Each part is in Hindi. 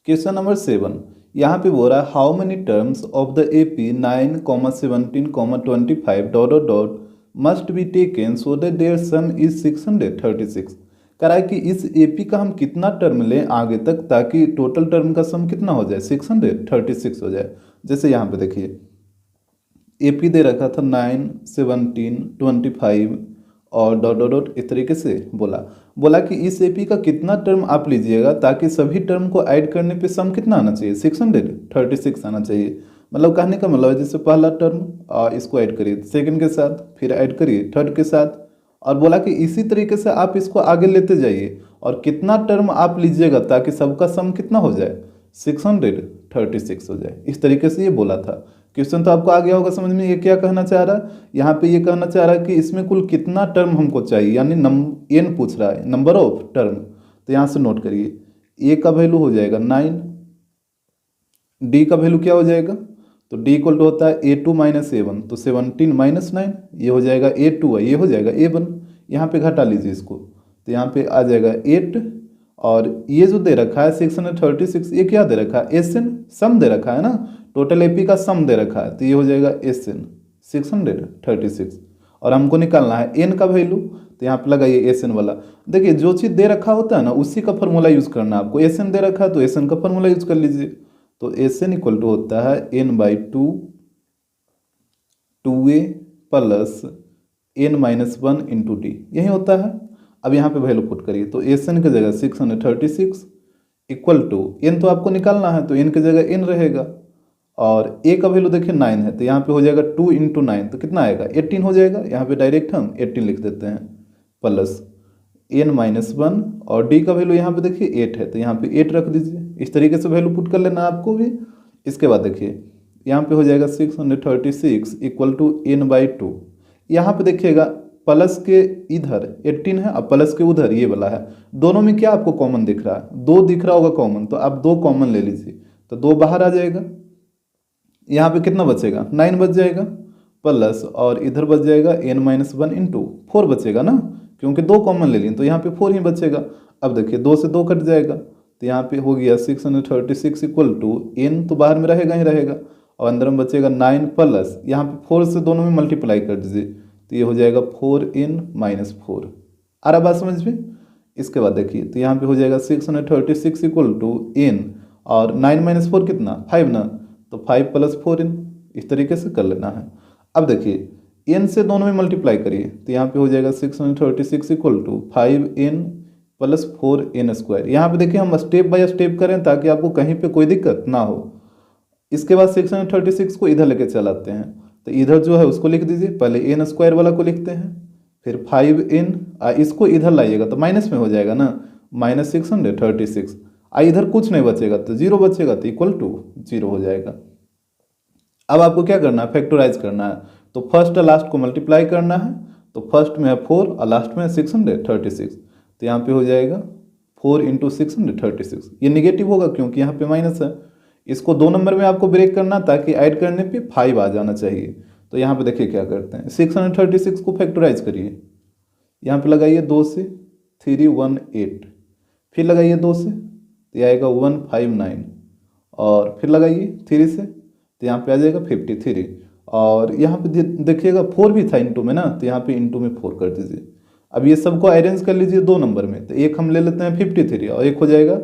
क्वेश्चन नंबर 7 यहाँ पे बोल रहा है how many terms of the AP 9, 17, 25 ... must be taken so that their sum is 636। कह रहा है कि इस एपी का हम कितना टर्म लें आगे तक ताकि टोटल टर्म का सम कितना हो जाए 636 हो जाए। जैसे यहाँ पे देखिए एपी दे रखा था 9, 17, 25 और ... इस तरीके से बोला कि इस एपी का कितना टर्म आप लीजिएगा ताकि सभी टर्म को ऐड करने पे सम कितना आना चाहिए 636 आना चाहिए। मतलब कहने का मतलब है जैसे पहला टर्म इसको ऐड करिए सेकंड के साथ, फिर ऐड करिए थर्ड के साथ, और बोला कि इसी तरीके से आप इसको आगे लेते जाइए और कितना टर्म आप लीजिएगा ताकि सबका सम कितना हो जाए 636 हो जाए। इस तरीके से ये बोला था। क्वेश्चन तो आपको आ गया होगा समझ में, ये क्या कहना चाह रहा है। यहाँ पे ये कहना चाह रहा है कि इसमें कुल कितना टर्म हमको चाहिए, यानी एन पूछ रहा है, नंबर ऑफ टर्म। तो यहाँ से नोट करिए ए का वैल्यू हो जाएगा 9, डी का वैल्यू क्या हो जाएगा, तो डी इक्वल टू होता है A2 - A1, तो 17 - 9 ये हो जाएगा A2 है, ये हो जाएगा A1। यहाँ पे घटा लीजिए इसको, तो यहाँ पे आ जाएगा 8, और ये जो दे रखा है 636 ये क्या दे रखा है SN, सम दे रखा है ना, टोटल एपी का सम दे रखा है, तो ये हो जाएगा SN 636। और हमको निकालना है एन का वैल्यू, तो यहाँ पे लगाइए SN वाला। देखिए जो चीज़ दे रखा होता है ना उसी का फॉर्मूला यूज़ करना है आपको। SN दे रखा है तो SN का फॉर्मूला यूज़ कर लीजिए। तो SN इक्वल टू होता है n/2 2a plus n-1 into D, यही होता है। अब यहाँ पे वैल्यू पुट करिए, तो SN की जगह 636 इक्वल टू n तो आपको निकालना है तो n की जगह n रहेगा, और a का वैल्यू देखिए 9 है तो यहाँ पे हो जाएगा 2 × 9 तो कितना आएगा 18 हो जाएगा। यहाँ पे डायरेक्ट हम 18 लिख देते हैं प्लस n-1, और d का वैल्यू यहाँ पे देखिए 8 है तो यहाँ पे 8 रख दीजिए। इस तरीके से वैल्यू पुट कर लेना आपको भी। इसके बाद देखिए यहाँ पे हो जाएगा 636 इक्वल टू n/2। यहाँ पे देखिएगा प्लस के इधर 18 है और प्लस के उधर ये वाला है, दोनों में क्या आपको कॉमन दिख रहा है, 2 दिख रहा होगा कॉमन, तो आप 2 कॉमन ले लीजिए, तो 2 बाहर आ जाएगा। यहाँ पे कितना बचेगा 9 बच जाएगा, प्लस और इधर बच जाएगा n-1 इंटू 4 बचेगा ना, क्योंकि 2 कॉमन ले लिए तो यहाँ पे 4 ही बचेगा। अब देखिए 2 से 2 कट जाएगा तो यहाँ पे हो गया 636 इक्वल टू n तो बाहर में रहेगा ही रहेगा, और अंदर में बचेगा 9 प्लस यहाँ पे 4 से दोनों में मल्टीप्लाई कर दीजिए तो ये हो जाएगा 4n-4। आ रहा बात समझ में। इसके बाद देखिए तो यहाँ पे हो जाएगा 636 इक्वल टू n, और 9 - 4 कितना 5 ना, तो 5 + 4n, इस तरीके से कर लेना है। अब देखिए n से दोनों में मल्टीप्लाई करिए तो यहाँ पे हो जाएगा 636 इक्वल टू 5n + 4n²। यहाँ पे देखिए हम स्टेप बाय स्टेप करें ताकि आपको कहीं पे कोई दिक्कत ना हो। इसके बाद 636 को इधर लेके चलाते हैं, तो इधर जो है उसको लिख दीजिए, पहले n² वाला को लिखते हैं, फिर 5n, इसको इधर लाइएगा तो माइनस में हो जाएगा ना, -636, इधर कुछ नहीं बचेगा तो 0 बचेगा तो इक्वल टू 0 हो जाएगा। अब आपको क्या करना है फैक्टराइज करना है, तो फर्स्ट और लास्ट को मल्टीप्लाई करना है, तो फर्स्ट में है 4 और लास्ट में है 636, तो यहाँ पे हो जाएगा 4 × 636। ये निगेटिव होगा क्योंकि यहाँ पे माइनस है। इसको 2 नंबर में आपको ब्रेक करना ताकि ऐड करने पे 5 आ जाना चाहिए। तो यहाँ पे देखिए क्या करते हैं 636 को फैक्टराइज करिए, यहाँ पे लगाइए 2 से 318, फिर लगाइए 2 से तो आएगा 159, और फिर लगाइए 3 से तो यहाँ पे आ जाएगा 53, और यहाँ पे देखिएगा 4 भी था इंटू में ना, तो यहाँ पे इंटू में 4 कर दीजिए। अब ये सबको अरेंज कर लीजिए 2 नंबर में, तो एक हम ले लेते हैं 53 और एक हो जाएगा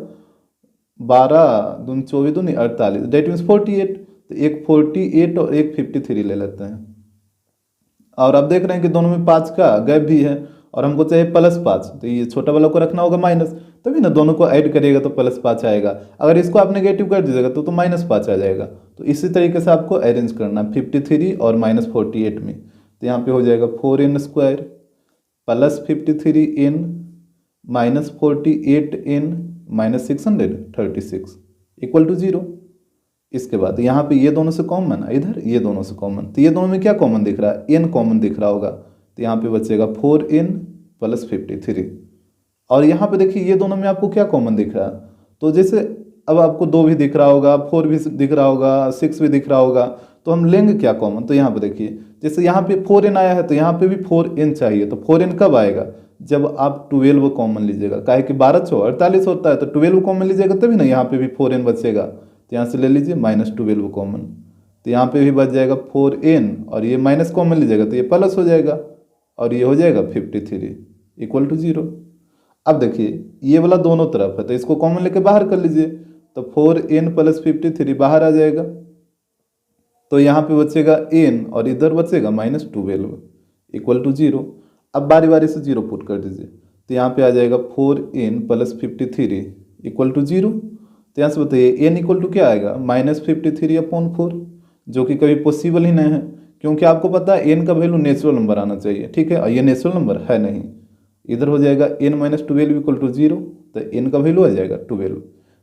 12 दूनी 24 दूनी 48, डेट मीन्स 48, तो एक 48 और एक 53 ले लेते हैं। और आप देख रहे हैं कि दोनों में 5 का गैप भी है और हमको चाहिए +5, तो ये छोटा वाला को रखना होगा माइनस, तभी ना दोनों को ऐड करिएगा तो +5 आएगा। अगर इसको आप नेगेटिव कर दीजिएगा तो -5 आ जाएगा। तो इसी तरीके से आपको अरेंज करना 53 और -48 में, तो यहाँ पे हो जाएगा 4n² + 53n -48n -636 equal to 0। इसके बाद यहाँ पे ये दोनों से कॉमन है, इधर ये दोनों से कॉमन, तो ये दोनों में क्या कॉमन दिख रहा है n कॉमन दिख रहा होगा, तो यहाँ पे बचेगा 4n + 53। और यहाँ पे देखिए ये दोनों में आपको क्या कॉमन दिख रहा है, तो जैसे अब आपको 2 भी दिख रहा होगा, 4 भी दिख रहा होगा, 6 भी दिख रहा होगा, तो हम लेंगे क्या कॉमन, तो यहाँ पे देखिए जैसे यहाँ पे 4n आया है तो यहाँ पे भी 4n चाहिए, तो 4n कब आएगा जब आप 12 कॉमन लीजिएगा, काहे कि 12 चौ 48 होता है, तो 12 कॉमन लीजिएगा तभी ना यहाँ पे भी 4n बचेगा। तो यहाँ से ले लीजिए -12 कॉमन, तो यहाँ पे भी बच जाएगा 4n, और ये माइनस कॉमन लीजिएगा तो ये प्लस हो जाएगा, और ये हो जाएगा 53 इक्वल टू 0। अब देखिए ये वाला दोनों तरफ है तो इसको कॉमन लेके बाहर कर लीजिए, तो 4n + 53 बाहर आ जाएगा, तो यहाँ पे बचेगा n और इधर बचेगा -12 इक्वल टू 0। अब बारी बारी से 0 पुट कर दीजिए, तो यहाँ पे आ जाएगा 4n + 53 इक्वल टू 0। तो यहाँ से बताइए n इक्वल टू क्या आएगा, -53/4, जो कि कभी पॉसिबल ही नहीं है, क्योंकि आपको पता है n का वैल्यू नेचुरल नंबर आना चाहिए, ठीक है, और ये नेचुरल नंबर है नहीं। इधर हो जाएगा n - 12 इक्वल टू 0, तो n का वैल्यू आ जाएगा 12।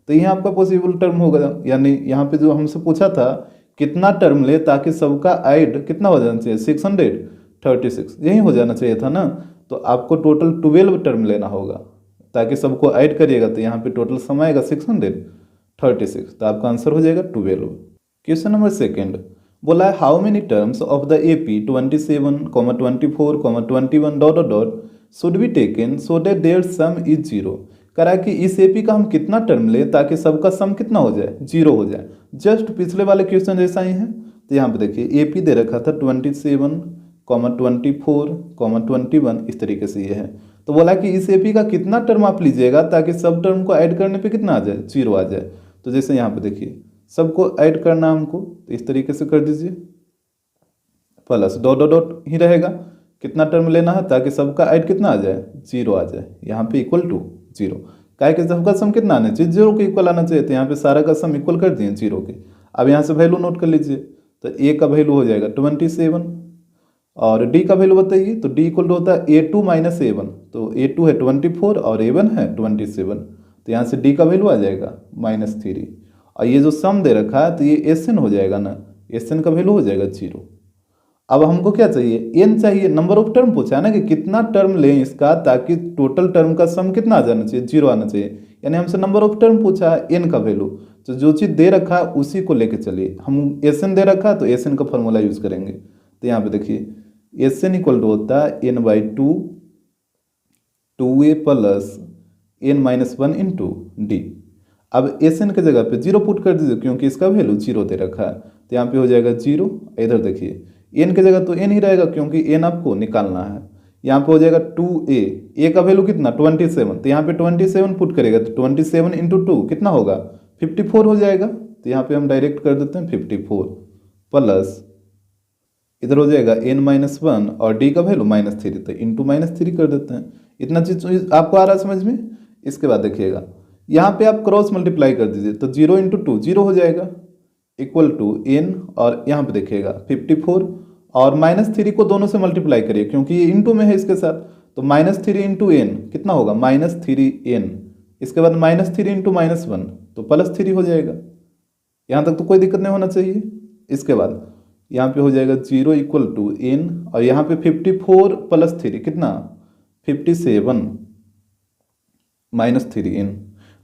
तो ये आपका पॉसिबल टर्म होगा, यानी यहाँ पे जो हमसे पूछा था कितना टर्म ले ताकि सबका ऐड कितना हो जाना चाहिए, 636, यही हो जाना चाहिए था ना। तो आपको टोटल 12 टर्म लेना होगा ताकि सबको ऐड करिएगा, तो यहाँ पे टोटल सम आएगा 636, तो आपका आंसर हो जाएगा 12। क्वेश्चन नंबर 2 बोला है how many terms of the AP 27, 24, 21 ... should be taken so that their sum is 0। करा कि इस AP का हम कितना टर्म लें ताकि सबका सम कितना हो जाए, 0 हो जाए। जस्ट पिछले वाले क्वेश्चन जैसा ही है। तो यहाँ पे देखिए AP दे रखा था 27, 24, 21, इस तरीके से ये है। तो बोला कि इस AP का कितना टर्म आप लीजिएगा ताकि सब टर्म को ऐड करने पे कितना आ जाए, 0 आ जाए। तो जैसे यहाँ पे देखिए सबको ऐड करना हमको, तो इस तरीके से कर दीजिए, प्लस ... ही रहेगा, कितना टर्म लेना है ताकि सबका ऐड कितना आ जाए, 0 आ जाए, यहाँ पे इक्वल टू 0। काहे कि सबका सम कितना आना चाहिए, 0 के इक्वल आना चाहिए, तो यहाँ पे सारा का सम इक्वल कर दिए 0 के। अब यहाँ से वैल्यू नोट कर लीजिए, तो A का वैल्यू हो जाएगा 27, और D का वैल्यू बताइए, तो D इक्वल होता है A2 - A1, तो A2 है 24 और A1 है 27, तो यहाँ से D का वैल्यू आ जाएगा -3। और ये जो सम दे रखा है तो ये SN हो जाएगा ना, SN का वैल्यू हो जाएगा 0। अब हमको क्या चाहिए, n चाहिए, नंबर ऑफ टर्म पूछा है ना कि कितना टर्म लें इसका ताकि टोटल टर्म का सम कितना आ जाना चाहिए, 0 आना चाहिए, यानी हमसे नंबर ऑफ टर्म पूछा है, n का वैल्यू। तो जो चीज़ दे रखा है उसी को लेके चलिए, हम SN दे रखा है तो SN का फॉर्मूला यूज करेंगे। तो यहाँ पे देखिए SN इक्वल टू होता है n/2 2a + n - 1 × D। अब SN के जगह पे 0 पुट कर दीजिए क्योंकि इसका वैल्यू 0 दे रखा है, तो यहाँ पे हो जाएगा 0। इधर देखिए n के जगह तो n ही रहेगा क्योंकि n आपको निकालना है। यहाँ पे हो जाएगा 2a, a का वैल्यू कितना 27, तो यहाँ पे 27 पुट करेगा तो 27 × 2 कितना होगा 54 हो जाएगा। तो यहाँ पे हम डायरेक्ट कर देते हैं 54 प्लस इधर हो जाएगा n - 1 और d का वैल्यू -3, तो इंटू -3 कर देते हैं। इतना चीज आपको आ रहा है समझ में। इसके बाद देखिएगा यहाँ पे आप क्रॉस मल्टीप्लाई कर दीजिए, तो 0 × 2 0 हो जाएगा इक्वल टू n, और यहाँ पे देखिएगा 54 और -3 को दोनों से मल्टीप्लाई करिए क्योंकि ये इंटू में है इसके साथ, तो -3 × n कितना होगा -3n। इसके बाद -3 × -1 तो +3 हो जाएगा। यहाँ तक तो कोई दिक्कत नहीं होना चाहिए। इसके बाद यहाँ पे हो जाएगा 0 इक्वल टू n, और यहाँ पे 54 + 3 कितना 57 -3n।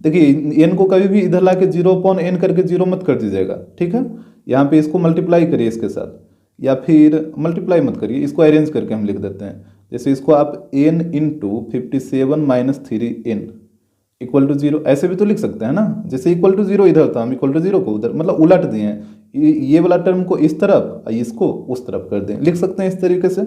देखिए n को कभी भी इधर ला के 0/n करके 0 मत कर दीजिएगा, ठीक है। यहाँ पे इसको मल्टीप्लाई करिए इसके साथ, या फिर मल्टीप्लाई मत करिए, इसको अरेंज करके हम लिख देते हैं। जैसे इसको आप n × 57 - 3n इक्वल टू 0 ऐसे भी तो लिख सकते हैं ना। जैसे इक्वल टू 0 इधर था, हम इक्वल टू 0 को उधर मतलब उलट दिए हैं, ये वाला टर्म को इस तरफ इसको उस तरफ कर दें, लिख सकते हैं इस तरीके से।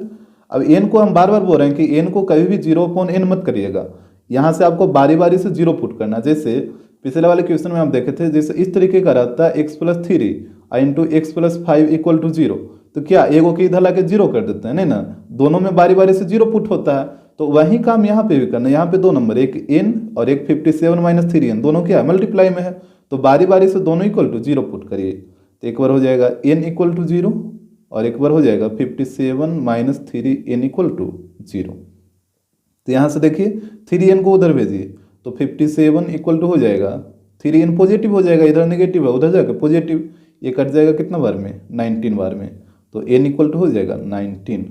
अब n को हम बार बार बोल रहे हैं कि n को कभी भी 0/n मत करिएगा, यहाँ से आपको बारी बारी से 0 पुट करना। जैसे पिछले वाले क्वेश्चन में हम देखे थे, जैसे इस तरीके का रहता है x + 3 × x + 5 इक्वल टू 0, तो क्या एगो के इधर ला के 0 कर देते हैं, नहीं ना, दोनों में बारी बारी से 0 पुट होता है। तो वही काम यहाँ पे भी करना है। यहाँ पे दो नंबर, एक n और एक 57 - 3n, दोनों क्या है मल्टीप्लाई में है, तो बारी बारी से दोनों इक्वल टू 0 पुट करिए। तो एक बार हो जाएगा n इक्वल टू 0 और एक बार हो जाएगा 57 - 3n इक्वल टू 0। तो यहाँ से देखिए 3n को उधर भेजिए, तो 57 इक्वल टू हो जाएगा 3n पॉजिटिव हो जाएगा, इधर नेगेटिव है उधर जाकर पॉजिटिव, ये कट जाएगा कितना बार में 19 बार में, तो n इक्वल टू हो जाएगा 19।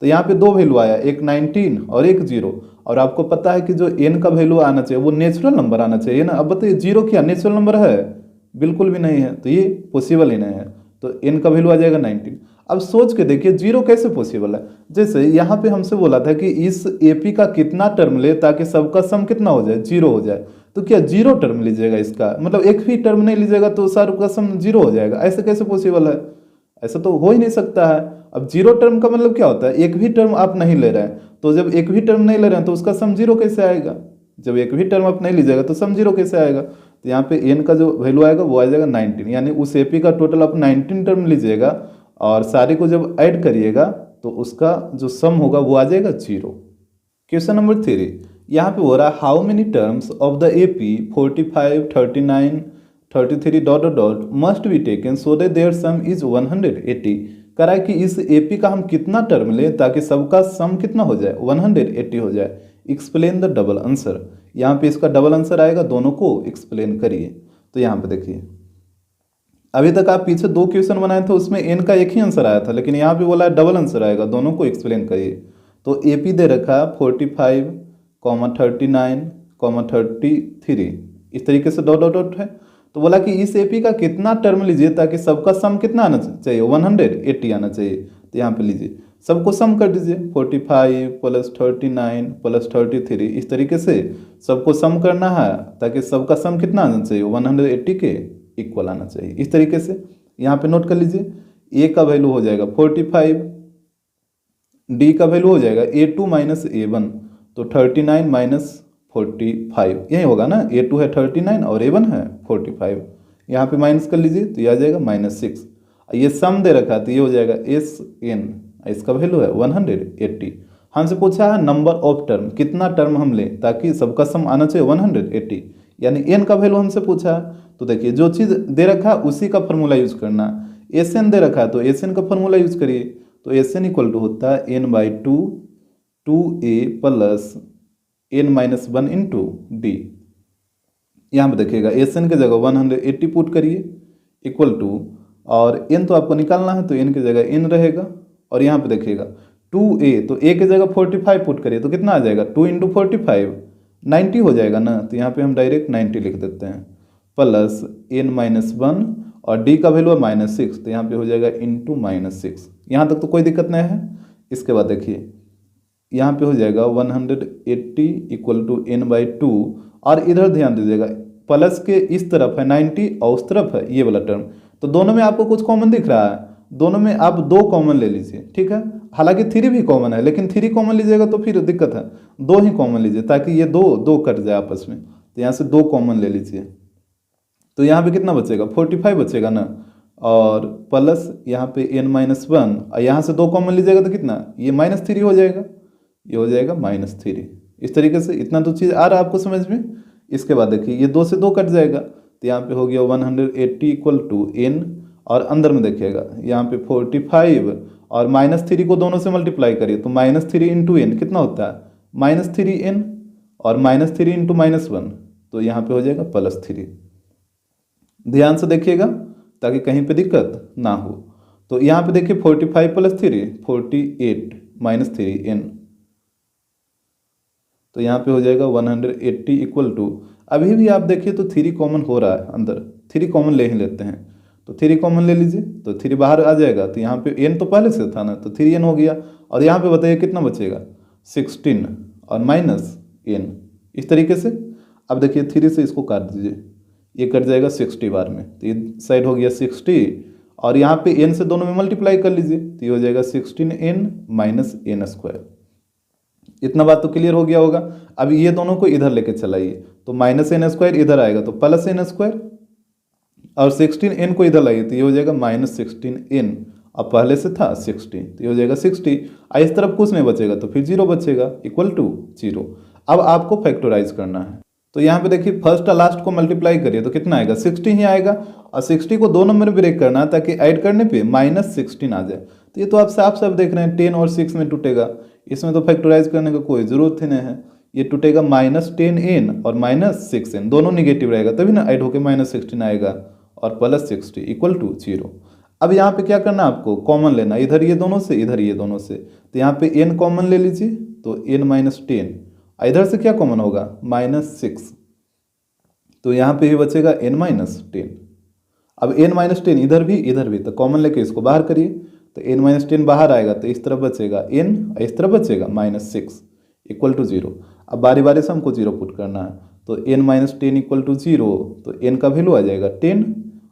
तो यहाँ पे दो वैल्यू आया, एक 19 और एक 0, और आपको पता है कि जो n का वैल्यू आना चाहिए वो नेचुरल नंबर आना चाहिए ना। अब बताइए 0 क्या नेचुरल नंबर है, बिल्कुल भी नहीं है, तो ये पॉसिबल ही नहीं है। तो n का वैल्यू आ जाएगा 19। अब सोच के देखिए जीरो कैसे पॉसिबल है। जैसे यहाँ पे हमसे बोला था कि इस एपी का कितना टर्म ले ताकि सबका सम कितना हो जाए, जीरो हो जाए। तो क्या जीरो टर्म लीजिएगा इसका, मतलब एक भी टर्म नहीं लीजिएगा तो सबका सम जीरो हो जाएगा, ऐसे कैसे पॉसिबल है? ऐसा तो हो ही नहीं सकता है। अब जीरो टर्म का मतलब क्या होता है, एक भी टर्म आप नहीं ले रहे हैं, तो जब एक भी टर्म नहीं ले रहे हैं तो उसका सम जीरो कैसे आएगा? जब एक भी टर्म आप नहीं लीजिएगा तो सम जीरो कैसे आएगा? तो यहाँ पे एन का जो वैल्यू आएगा वो आ जाएगा 19, यानी उस एपी का टोटल आप 19 टर्म लीजिएगा और सारे को जब ऐड करिएगा तो उसका जो सम होगा वो आ जाएगा जीरो। क्वेश्चन नंबर 3, यहाँ पे हो रहा है how many terms of the AP 45, 39, 33 dot dot dot must be taken so that their sum is 180। कह रहा है कि इस एपी का हम कितना टर्म लें ताकि सबका सम कितना हो जाए, 180 हो जाए। Explain the double answer. यहाँ पे इसका डबल आंसर आएगा, दोनों को एक्सप्लेन करिए। तो यहाँ पे देखिए अभी तक आप पीछे 2 क्वेश्चन बनाए थे उसमें एन का एक ही आंसर आया था, लेकिन यहाँ पे बोला है डबल आंसर आएगा, दोनों को एक्सप्लेन करिए। तो एपी दे रखा 45, 39, 33, इस तरीके से डॉट डॉट डॉट है। तो बोला कि इस एपी का कितना टर्म लीजिए ताकि सबका सम कितना आना चाहिए, 180 आना चाहिए। तो यहाँ पे लीजिए सबको सम कर दीजिए, 45 प्लस 39 प्लस 33, इस तरीके से सबको सम करना है ताकि सबका सम कितना आना चाहिए, 180 के इक्वल आना चाहिए। इस तरीके से यहाँ पे नोट कर लीजिए, ए का वैल्यू हो जाएगा 45, डी का वैल्यू हो जाएगा A2 माइनस A1, तो 39 माइनस 45 यही होगा ना, A2 है 39 और A1 है 45, यहाँ पे माइनस कर लीजिए तो ये आ जाएगा -6। ये सम दे रखा है तो ये हो जाएगा SN, इसका वैल्यू है 180। हमसे पूछा है नंबर ऑफ टर्म, कितना टर्म हम लें ताकि सबका सम आना चाहिए 180, यानी n का वैल्यू हमसे पूछा है। तो देखिए जो चीज़ दे रखा है उसी का फॉर्मूला यूज करना। SN दे रखा है तो SN का फॉर्मूला यूज करिए। तो SN इक्वल टू होता है n/2 2a plus n-1 into D. यहाँ पे देखिएगा SN की जगह 180 पुट करिए इक्वल टू, और n तो आपको निकालना है तो n की जगह n रहेगा, और यहाँ पे देखिएगा 2a, तो a की जगह 45 पुट करिए तो कितना आ जाएगा, 2 इंटू 45 90 हो जाएगा ना। तो यहाँ पे हम डायरेक्ट 90 लिख देते हैं, प्लस n-1, और d का वैल्यू है -6, तो यहाँ पे हो जाएगा इंटू -6। यहाँ तक तो कोई दिक्कत नहीं है। इसके बाद देखिए यहाँ पे हो जाएगा 180 इक्वल टू n/2, और इधर ध्यान दीजिएगा प्लस के इस तरफ है 90 और उस तरफ है ये वाला टर्म, तो दोनों में आपको कुछ कॉमन दिख रहा है, दोनों में आप 2 कॉमन ले लीजिए, ठीक है। हालांकि 3 भी कॉमन है, लेकिन 3 कॉमन लीजिएगा तो फिर दिक्कत है, 2 ही कॉमन लीजिए ताकि ये 2 कट जाए आपस में। तो यहाँ से 2 कॉमन ले लीजिए, तो यहाँ पे कितना बचेगा, 45 बचेगा ना, और प्लस यहाँ पे n-1, और यहाँ से 2 कॉमन लीजिएगा तो कितना, ये -3 हो जाएगा, ये हो जाएगा -3। इस तरीके से इतना तो चीज़ आ रहा है आपको समझ में। इसके बाद देखिए ये 2 से 2 कट जाएगा, तो यहाँ पे हो गया 180 इक्वल टू n, और अंदर में देखिएगा यहाँ पे 45 और -3 को दोनों से मल्टीप्लाई करिए तो -3 इंटू n कितना होता है, -3n, और -3 इंटू -1 तो यहाँ पे हो जाएगा +3। ध्यान से देखिएगा ताकि कहीं पे दिक्कत ना हो। तो यहाँ पे देखिए 45 + 3 48 -3n, तो यहाँ पे हो जाएगा 180 इक्वल टू, अभी भी आप देखिए तो 3 कॉमन हो रहा है अंदर, 3 कॉमन ले ही लेते हैं, तो 3 कॉमन ले लीजिए तो 3 बाहर आ जाएगा, तो यहाँ पे n तो पहले से था ना, तो 3n हो गया, और यहाँ पे बताइए कितना बचेगा, 16 और -n। इस तरीके से अब देखिए 3 से इसको काट दीजिए, ये कट जाएगा 60 बार में, तो ये साइड हो गया 60, और यहाँ पे n से दोनों में मल्टीप्लाई कर लीजिए तो ये हो जाएगा 16n - n²। इतना बात तो क्लियर हो गया होगा। अब ये दोनों को इधर लेके चलाइए, तो -n² इधर आएगा तो +n², और 16n को इधर लाइए तो ये हो जाएगा -16n, अब पहले से था 60 तो ये हो जाएगा 60, और इस तरफ कुछ नहीं बचेगा तो फिर 0 बचेगा इक्वल टू 0। अब आपको फैक्टराइज करना है, तो यहाँ पे देखिए फर्स्ट और लास्ट को मल्टीप्लाई करिए तो कितना आएगा, 60 ही आएगा, और 60 को 2 नंबर में ब्रेक करना है ताकि ऐड करने पे -16 आ जाए। तो ये तो आप साफ साफ देख रहे हैं 10 और 6 में टूटेगा, इसमें तो फैक्टराइज करने का कोई ज़रूरत ही नहीं है। ये टूटेगा -10n और -6n, दोनों निगेटिव रहेगा तभी ना ऐड होकर -16 आएगा, और +60 इक्वल टू 0। अब यहाँ पे क्या करना है आपको, कॉमन लेना, इधर ये दोनों से इधर ये दोनों से, तो यहाँ पे n कॉमन ले लीजिए तो n-10, इधर से क्या कॉमन होगा, -6, तो यहाँ पे भी बचेगा n-10। अब n-10 इधर भी तो कॉमन लेके इसको बाहर करिए, तो n-10 बाहर आएगा तो इस तरफ बचेगा n, इस तरफ बचेगा -6 इक्वल टू 0। अब बारी बारी से हमको 0 पुट करना है, तो n-10 इक्वल टू 0, तो n का वैल्यू आ जाएगा 10,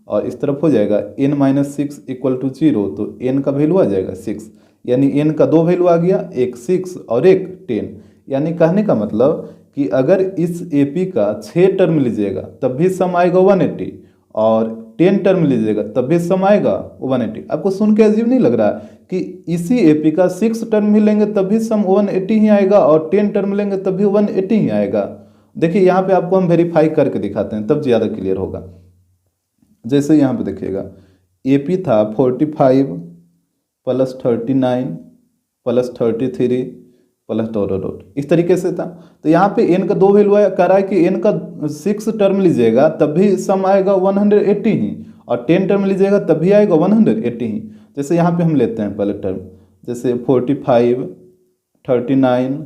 और इस तरफ हो जाएगा n-6 इक्वल टू 0, तो n का वैल्यू आ जाएगा 6, यानी n का दो वैल्यू आ गया, एक 6 और एक 10। यानी कहने का मतलब कि अगर इस AP का 6 टर्म लीजिएगा तब भी सम आएगा 180, और 10 टर्म लीजिएगा तब भी सम आएगा 180। आपको सुन के अजीब नहीं लग रहा कि इसी AP का 6 टर्म भी लेंगे तब भी सम 180 ही आएगा, और 10 टर्म लेंगे तब भी 180 ही आएगा। देखिए यहाँ पे आपको हम वेरीफाई करके दिखाते हैं, तब ज़्यादा क्लियर होगा। जैसे यहाँ पे देखिएगा AP था 45 प्लस 39 प्लस 33 प्लस डॉट इस तरीके से था। तो यहाँ पे n का दो वैल्यू कह रहा है कि n का 6 टर्म लीजिएगा तब भी सम आएगा 180 ही, और 10 टर्म लीजिएगा तब भी आएगा 180 ही। जैसे यहाँ पे हम लेते हैं पहले टर्म, जैसे 45 39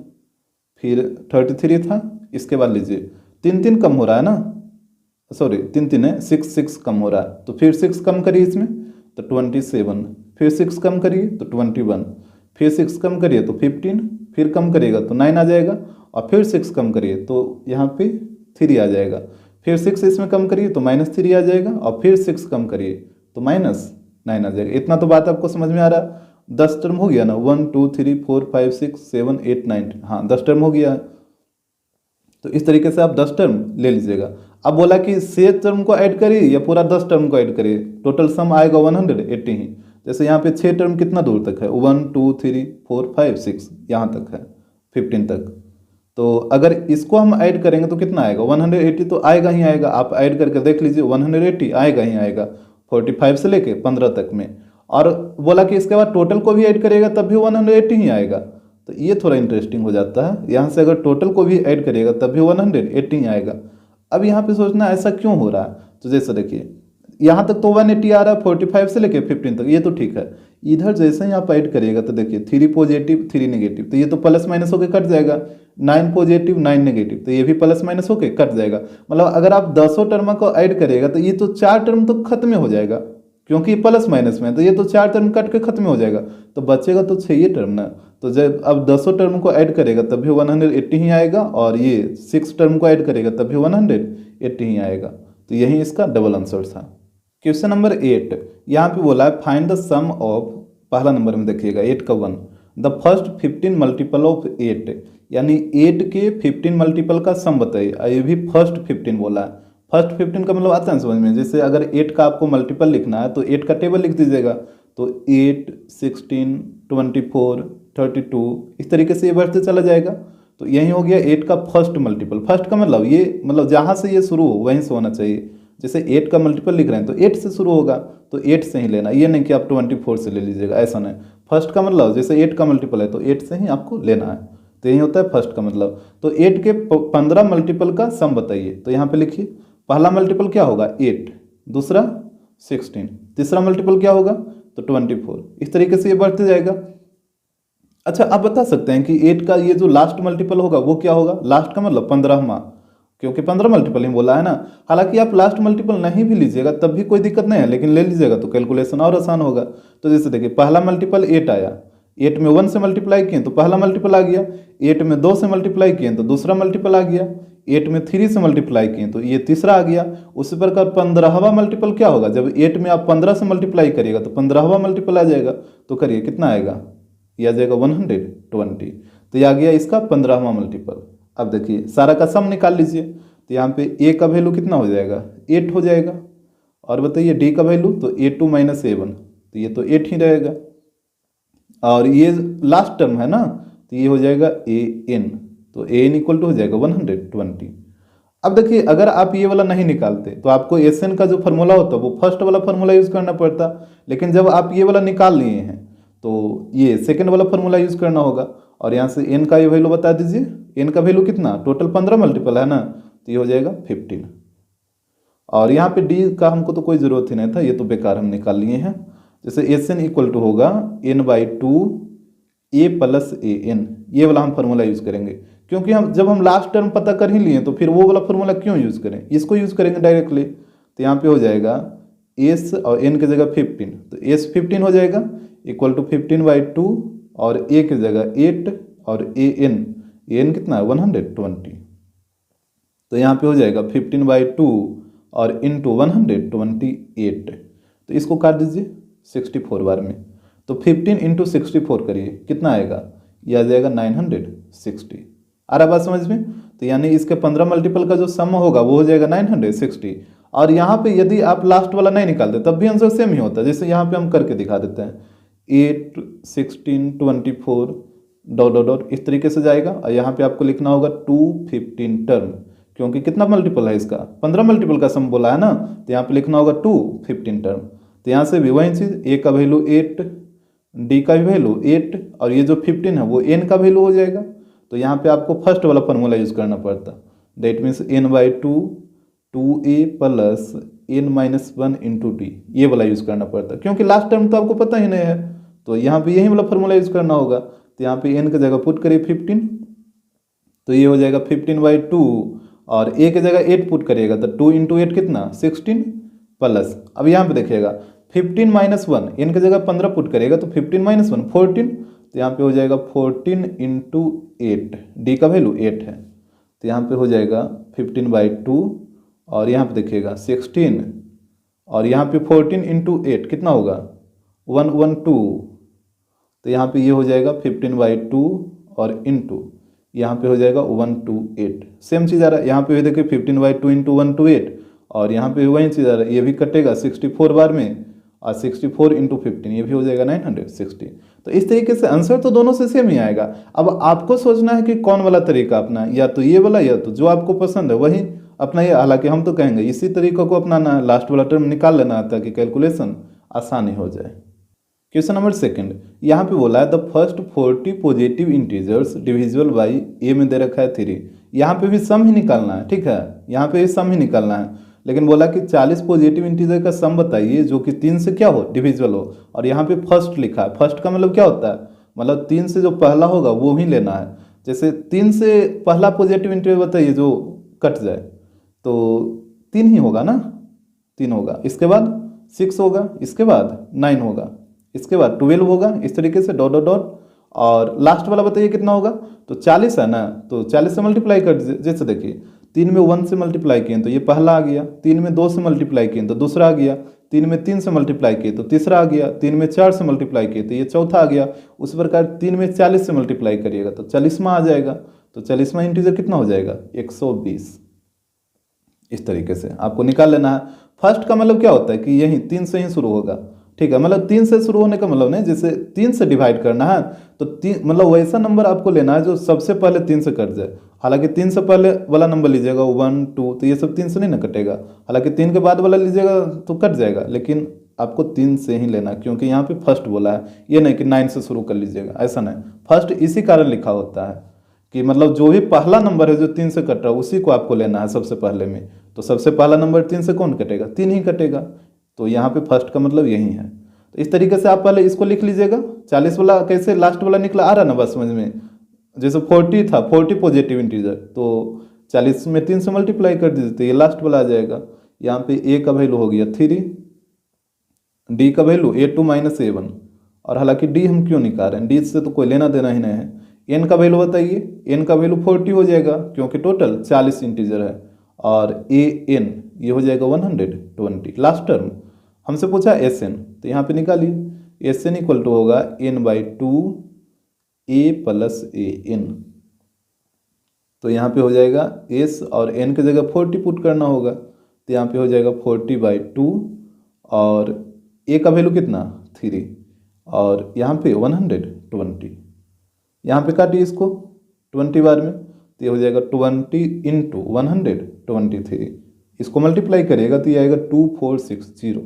फिर 33 था, इसके बाद लीजिए 3 कम हो रहा है ना, सॉरी 3 है, 6 कम हो रहा है, तो फिर 6 कम करिए इसमें तो 27, फिर 6 कम करिए तो 21, फिर 6 कम करिए तो 15, फिर कम करिएगा तो 9 आ जाएगा, और फिर 6 कम करिए तो यहाँ पे 3 आ जाएगा, फिर 6 इसमें कम करिए तो -3 आ जाएगा, और फिर 6 कम करिए तो -9 आ जाएगा। इतना तो बात आपको समझ में आ रहा है। 10 टर्म हो गया ना, 1 2 3 4 5 6 7 8 9, हाँ 10 टर्म हो गया। तो इस तरीके से आप 10 टर्म ले लीजिएगा। अब बोला कि 6 टर्म को ऐड करिए या पूरा 10 टर्म को ऐड करिए, टोटल सम आएगा 180 ही। जैसे यहाँ पे 6 टर्म कितना दूर तक है, 1 2 3 4 5 6 यहाँ तक है, 15 तक। तो अगर इसको हम ऐड करेंगे तो कितना आएगा, 180 तो आएगा ही आएगा। आप ऐड करके देख लीजिए, 180 आएगा ही आएगा 45 से लेके 15 तक में। और बोला कि इसके बाद टोटल को भी ऐड करेगा तब भी 180 ही आएगा। तो ये थोड़ा इंटरेस्टिंग हो जाता है, यहाँ से अगर टोटल को भी ऐड करेगा तब भी 180 ही आएगा। अब यहाँ पे सोचना ऐसा क्यों हो रहा है, तो जैसे देखिए यहाँ तक तो 180 आ रहा है 45 से लेके 15 तक, ये तो ठीक है। इधर जैसे ही आप ऐड करिएगा तो देखिए 3 पॉजिटिव 3 नेगेटिव, तो ये तो प्लस माइनस होकर कट जाएगा, 9 पॉजिटिव 9 नेगेटिव, तो ये भी प्लस माइनस होकर कट जाएगा। मतलब अगर आप 10 टर्म को ऐड करिएगा तो ये तो 4 टर्म तो खत्म हो जाएगा, क्योंकि प्लस माइनस में, तो ये तो 4 टर्म कट के खत्म हो जाएगा, तो बचेगा तो 6 टर्म ना। तो जब अब 10 टर्म को ऐड करेगा तब भी 180 ही आएगा, और ये 6 टर्म को ऐड करेगा तब भी 180 ही आएगा। तो यही इसका डबल आंसर था। क्वेश्चन नंबर 8, यहाँ पे बोला है फाइंड द सम ऑफ, पहला नंबर में देखिएगा 8 का 1, द फर्स्ट 15 मल्टीपल ऑफ 8, यानी 8 के 15 मल्टीपल का सम बताइए। ये भी फर्स्ट 15 बोला है। फर्स्ट 15 का मतलब आता है समझ में, जैसे अगर 8 का आपको मल्टीपल लिखना है तो 8 का टेबल लिख दीजिएगा, तो 8 16 24 32 इस तरीके से ये बढ़ते चला जाएगा। तो यही हो गया 8 का फर्स्ट मल्टीपल। फर्स्ट का मतलब ये, मतलब जहाँ से ये शुरू हो वहीं से होना चाहिए। जैसे 8 का मल्टीपल लिख रहे हैं तो 8 से शुरू होगा, तो 8 से ही लेना, ये नहीं कि आप 24 से ले लीजिएगा, ऐसा नहीं। फर्स्ट का मतलब जैसे 8 का मल्टीपल है तो 8 से ही आपको लेना है, तो यही होता है फर्स्ट का मतलब। तो 8 के 15 मल्टीपल का सम बताइए। तो यहाँ पे लिखिए, पहला मल्टीपल क्या होगा 8, दूसरा 16, तीसरा मल्टीपल क्या होगा तो 24, इस तरीके से ये बढ़ते जाएगा। अच्छा, आप बता सकते हैं कि 8 का ये जो लास्ट मल्टीपल होगा वो क्या होगा। लास्ट का मतलब 15वां, क्योंकि 15 मल्टीपल ही बोला है ना। हालांकि आप लास्ट मल्टीपल नहीं भी लीजिएगा तब भी कोई दिक्कत नहीं है, लेकिन ले लीजिएगा तो कैलकुलेशन और आसान होगा। तो जैसे देखिए, पहला मल्टीपल 8 आया, 8 में 1 से मल्टीप्लाई किए तो पहला मल्टीपल आ गया, 8 में 2 से मल्टीप्लाई किए तो दूसरा मल्टीपल आ गया, 8 में 3 से मल्टीप्लाई किए तो ये तीसरा आ गया। उसी प्रकार 15वां मल्टीपल क्या होगा, जब 8 में आप 15 से मल्टीप्लाई करिएगा तो 15वां मल्टीपल आ जाएगा। तो करिए कितना आएगा, ये आ जाएगा 120। तो ये आ गया इसका 15वां मल्टीपल। अब देखिए सारा का सम निकाल लीजिए, तो यहाँ पे a का वैल्यू कितना हो जाएगा 8 हो जाएगा, और बताइए d का वैल्यू तो a2 - a1, तो ये तो 8 ही रहेगा। और ये लास्ट टर्म है ना, तो ये हो जाएगा an, तो an इक्वल टू हो जाएगा 120। अब देखिए अगर आप ये वाला नहीं निकालते तो आपको एसएन का जो फार्मूला होता है वो फर्स्ट वाला फार्मूला यूज़ करना पड़ता, लेकिन जब आप ये वाला निकाल लिए हैं तो ये सेकेंड वाला फार्मूला यूज़ करना होगा। और यहाँ से n का ये वैल्यू बता दीजिए, n का वैल्यू कितना, टोटल 15 मल्टीपल है ना, तो ये हो जाएगा 15। और यहाँ पे d का हमको तो कोई ज़रूरत ही नहीं था, ये तो बेकार हम निकाल लिए हैं। जैसे एस एन इक्वल टू होगा n/2 a + an, ये वाला हम फार्मूला यूज़ करेंगे, क्योंकि हम जब हम लास्ट टर्म पता कर ही लिए तो फिर वो वाला फार्मूला क्यों यूज़ करें, इसको यूज़ करेंगे डायरेक्टली। तो यहाँ पे हो जाएगा s और n की जगह 15, तो s 15 हो जाएगा, इक्वल टू 15/2 और ए की जगह 8 और ए एन कितना है 120। तो यहाँ पे हो जाएगा 15/2 और इंटू 128। तो इसको काट दीजिए 64 बार में। तो 15 इंटू 64 करिए कितना आएगा, ये आ जाएगा 960। आ रहा बात समझ में। तो यानी इसके 15 मल्टीपल का जो सम होगा वो हो जाएगा 960। और यहाँ पे यदि आप लास्ट वाला नहीं निकालते तब भी आंसर सेम ही होता है। जैसे यहाँ पे हम करके दिखा देते हैं 8 16 24 डॉट डॉट डॉट इस तरीके से जाएगा। और यहाँ पे आपको लिखना होगा 215 टर्म, क्योंकि कितना मल्टीपल है इसका 15 मल्टीपल का सम बोला है ना, तो यहाँ पे लिखना होगा 215 टर्म। तो यहाँ से भी वही चीज़, ए का वैल्यू 8, डी का भी वैल्यू 8 और ये जो 15 है वो एन का वैल्यू हो जाएगा। तो यहाँ पे आपको फर्स्ट वाला फॉर्मूला यूज करना पड़ता, that means n/2 2a plus n-1 into D, ये वाला यूज करना पड़ता, क्योंकि लास्ट टर्म तो आपको पता ही नहीं है। तो यहाँ पे यही वाला फॉर्मूला यूज करना होगा। तो यहाँ पे n की जगह पुट करिए 15, तो ये हो जाएगा 15/2 और a की जगह 8 पुट करिएगा तो 2 इंटू 8 कितना 16 प्लस, अब यहाँ पे देखिएगा 15 - 1 n की जगह 15 पुट करिएगा तो 15 - 1 14। तो यहाँ पे हो जाएगा 14 इंटू 8, डी का वैल्यू 8 है। तो यहाँ पे हो जाएगा 15/2 और यहाँ पे देखिएगा 16 और यहाँ पे 14 इंटू 8 कितना होगा 112। तो यहाँ पे ये हो जाएगा 15/2 और इंटू यहाँ पे हो जाएगा 128। सेम चीज़ आ रहा है, यहाँ पे भी देखिए 15/2 इंटू 128 और यहाँ पे वही चीज़ आ रहा है, ये भी कटेगा 64 बार में और 64 इंटू 15 ये भी हो जाएगा 960। तो इस तरीके से आंसर तो दोनों से सेम ही आएगा। अब आपको सोचना है कि कौन वाला तरीका अपना, या तो ये वाला या तो जो आपको पसंद है वही अपना। ये हालांकि हम तो कहेंगे इसी तरीके को अपनाना है, लास्ट वाला टर्म निकाल लेना है ताकि कैलकुलेशन आसानी हो जाए। क्वेश्चन नंबर 2 यहाँ पे बोला है the first 40 positive integers divisible by A में दे रखा है 3। यहाँ पे भी सम ही निकालना है, ठीक है, यहाँ पे भी सम ही निकालना है, लेकिन बोला कि 40 पॉजिटिव इंटीजर का सम बताइए जो कि 3 से क्या हो डिविजिबल हो। और यहाँ पे फर्स्ट लिखा है, फर्स्ट का मतलब क्या होता है, मतलब 3 से जो पहला होगा वो ही लेना है। जैसे 3 से पहला पॉजिटिव इंटीजर बताइए जो कट जाए, तो 3 ही होगा ना, 3 होगा, इसके बाद 6 होगा, इसके बाद 9 होगा, इसके बाद 12 होगा, इस तरीके से डॉट डॉट डॉट। और लास्ट वाला बताइए कितना होगा, तो 40 है ना, तो 40 से मल्टीप्लाई कर दीजिए। जैसे देखिए 3 में 1 से मल्टीप्लाई किए तो ये पहला आ गया, 3 में 2 से मल्टीप्लाई किए तो दूसरा आ गया, 3 में 3 से मल्टीप्लाई किए तो तीसरा आ गया, 3 में 4 से मल्टीप्लाई किए तो ये चौथा आ गया। उस प्रकार 3 में 40 से मल्टीप्लाई करिएगा तो 40वां आ जाएगा। तो 40वां इंटीजर कितना हो जाएगा 120। इस तरीके से आपको निकाल लेना है। फर्स्ट का मतलब क्या होता है कि यही 3 से ही शुरू होगा, ठीक है, मतलब 3 से शुरू होने का मतलब नहीं, जैसे 3 से डिवाइड करना है तो 3 मतलब वैसा नंबर आपको लेना है जो सबसे पहले 3 से कट जाए। हालांकि 3 से पहले वाला नंबर लीजिएगा 1 2 तो ये सब 3 से नहीं ना कटेगा, हालांकि 3 के बाद वाला लीजिएगा तो कट जाएगा, लेकिन आपको 3 से ही लेना, क्योंकि यहाँ पे फर्स्ट बोला है, ये नहीं कि 9 से शुरू कर लीजिएगा, ऐसा नहीं। फर्स्ट इसी कारण लिखा होता है कि मतलब जो भी पहला नंबर है जो 3 से कट रहा है उसी को आपको लेना है सबसे पहले में। तो सबसे पहला नंबर 3 से कौन कटेगा, 3 ही कटेगा। तो यहाँ पे फर्स्ट का मतलब यही है। तो इस तरीके से आप पहले इसको लिख लीजिएगा। 40 वाला कैसे लास्ट वाला निकला, आ रहा ना बात समझ में। जैसे 40 था, 40 पॉजिटिव इंटीजर, तो 40 में 3 से मल्टीप्लाई कर दीजिए तो ये लास्ट वाला आ जाएगा। यहाँ पे ए का वैल्यू हो गया 3, डी का वैल्यू A2 - A1। और हालांकि डी हम क्यों निकाल रहे हैं, डी से तो कोई लेना देना ही नहीं है। एन का वैल्यू बताइए, एन का वैल्यू 40 हो जाएगा क्योंकि टोटल 40 इंटीजर है। और ए एन ये हो जाएगा 120। लास्ट टर्म हमसे पूछा एस एन, तो यहाँ पे निकालिए एस एन इक्वल टू होगा n/2 a plus a n. तो यहाँ पे हो जाएगा एस और एन की जगह 40 पुट करना होगा, तो यहाँ पे हो जाएगा 40/2 और ए का वैल्यू कितना 3 और यहाँ पे 120। यहाँ पे काटिए इसको 20 बार में, तो ये हो जाएगा 20 इंटू 123। इसको मल्टीप्लाई करिएगा तो ये आएगा 2460,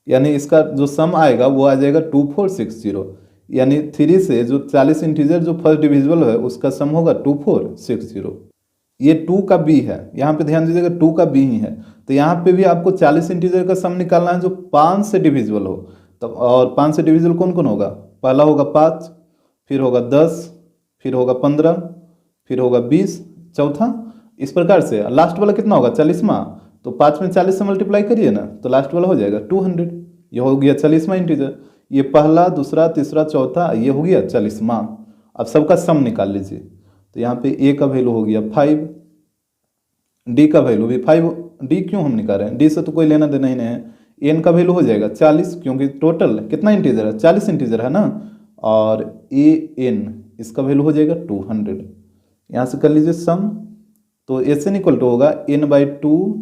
यानी इसका जो सम आएगा वो आ जाएगा 2460। यानी 3 से जो 40 इंटीजर जो फर्स्ट डिविजिबल है उसका सम होगा 2460। ये 2 का बी है, यहाँ पे ध्यान दीजिएगा 2 का बी ही है। तो यहाँ पे भी आपको 40 इंटीजर का सम निकालना है जो 5 से डिविजिबल हो। तब और 5 से डिविजिबल कौन कौन होगा, पहला होगा 5, फिर होगा 10, फिर होगा 15, फिर होगा 20, चौथा इस प्रकार से। लास्ट वाला कितना होगा 40वां, तो 5 में 40 से मल्टीप्लाई करिए ना तो लास्ट वाला हो जाएगा 200। ये हो गया 40वां इंटीजर। ये पहला, दूसरा, तीसरा, चौथा, ये हो गया 40वां। अब सबका सम निकाल लीजिए। तो यहाँ पे ए का वैल्यू हो गया 5, डी का वैल्यू भी 5। डी क्यों हम निकाल रहे हैं, डी से तो कोई लेना देना ही नहीं है। एन का वैल्यू हो जाएगा 40, क्योंकि टोटल कितना इंटीजर है, 40 इंटीजर है ना। और ए एन इसका वैल्यू हो जाएगा 200। यहाँ से कर लीजिए सम। तो एस एन इक्वल टू होगा n/2